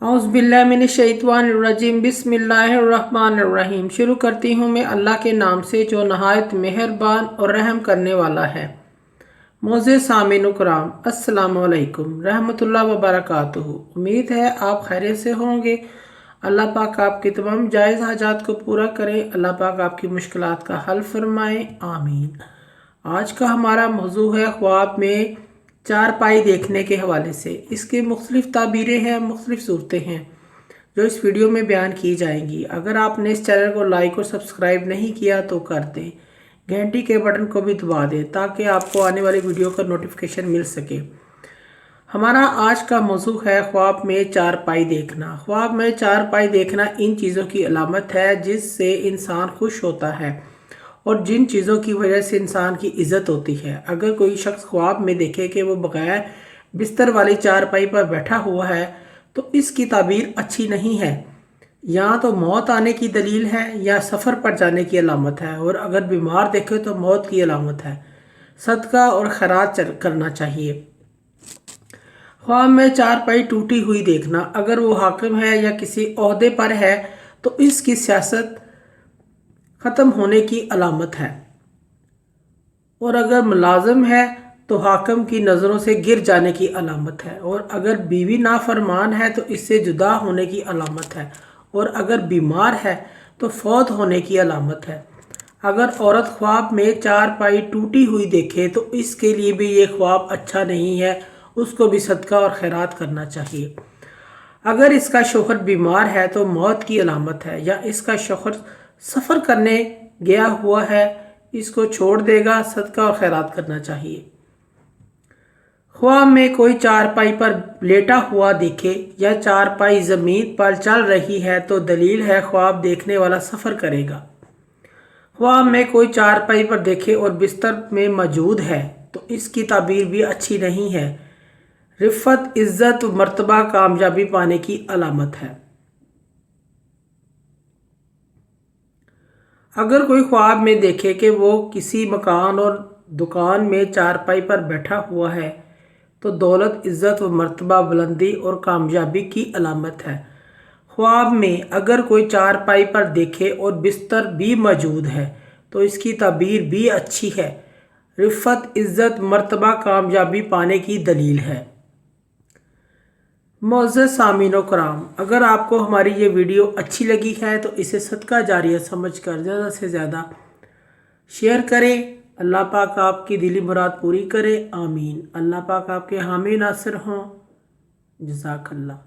औज़ुबिल्लाहिमिनश्शैतानिर्रजीम बिस्मिल्लाहिर्रहमानिर्रहीम। शुरू करती हूँ मैं अल्लाह के नाम से जो नहायत मेहरबान और रहम करने वाला है। मोज़े सामीन कराम, अस्सलामु अलैकुम रहमतुल्लाहि व बरकातुहू। उम्मीद है आप खैरियत से होंगे। अल्लाह पाक आपकी तमाम जायज़ हाजात को पूरा करे। अल्लाह पाक आपकी मुश्किलात का हल फरमाए, आमीन। आज का हमारा मौजू है ख्वाब में चारपाई देखने के हवाले से। इसकी मुख्तलिफ ताबीरें हैं, मुख्तलिफ सूरतें हैं जो इस वीडियो में बयान की जाएंगी। अगर आपने इस चैनल को लाइक और सब्सक्राइब नहीं किया तो कर दें, घंटी के बटन को भी दबा दें ताकि आपको आने वाली वीडियो का नोटिफिकेशन मिल सके। हमारा आज का मौजू है ख्वाब में चारपाई देखना। ख्वाब में चारपाई देखना इन चीज़ों की अलामत है जिससे इंसान खुश होता है और जिन चीज़ों की वजह से इंसान की इज़्ज़त होती है। अगर कोई शख्स ख्वाब में देखे कि वो बगैर बिस्तर वाली चारपाई पर बैठा हुआ है तो इसकी ताबीर अच्छी नहीं है। या तो मौत आने की दलील है या सफ़र पर जाने की अलामत है, और अगर बीमार देखे तो मौत की अलामत है। सदका और खैरात करना चाहिए। ख्वाब में चारपाई टूटी हुई देखना, अगर वो हाकिम है या किसी ओहदे पर है तो इसकी सियासत ख़त्म होने की अलामत है, और अगर मुलाजिम है तो हाकिम की नज़रों से गिर जाने की अलामत है, और अगर बीवी नाफरमान है तो इससे जुदा होने की अलामत है, और अगर बीमार है तो फौत होने की अलामत है। अगर औरत ख्वाब में चारपाई टूटी हुई देखे तो इसके लिए भी ये ख्वाब अच्छा नहीं है, उसको भी सदका और खैरात करना चाहिए। अगर इसका शौहर बीमार है तो मौत की अलामत है, या इसका शौहर सफ़र करने गया हुआ है, इसको छोड़ देगा, सदका और खैरात करना चाहिए। ख्वाब में कोई चारपाई पर लेटा हुआ दिखे या चारपाई ज़मीन पर चल रही है तो दलील है ख्वाब देखने वाला सफ़र करेगा। ख्वाब में कोई चारपाई पर देखे और बिस्तर में मौजूद है तो इसकी ताबीर भी अच्छी नहीं है। रिफ़त, इज़्ज़त, मर्तबा, कामयाबी पाने की अलामत है। अगर कोई ख्वाब में देखे कि वो किसी मकान और दुकान में चारपाई पर बैठा हुआ है तो दौलत, इज़्ज़त व मर्तबा, बुलंदी और कामयाबी की अलामत है। ख्वाब में अगर कोई चारपाई पर देखे और बिस्तर भी मौजूद है तो इसकी ताबीर भी अच्छी है। रिफ़त, इज़्ज़त, मर्तबा, कामयाबी पाने की दलील है। मोअज़्ज़ज़ सामीनो कराम, अगर आपको हमारी ये वीडियो अच्छी लगी है तो इसे सदका जारिया समझकर ज़्यादा से ज़्यादा शेयर करें। अल्लाह पाक आपकी दिली मुराद पूरी करे, आमीन। अल्लाह पाक आपके हामी नासिर हों। जज़ाकल्लाह।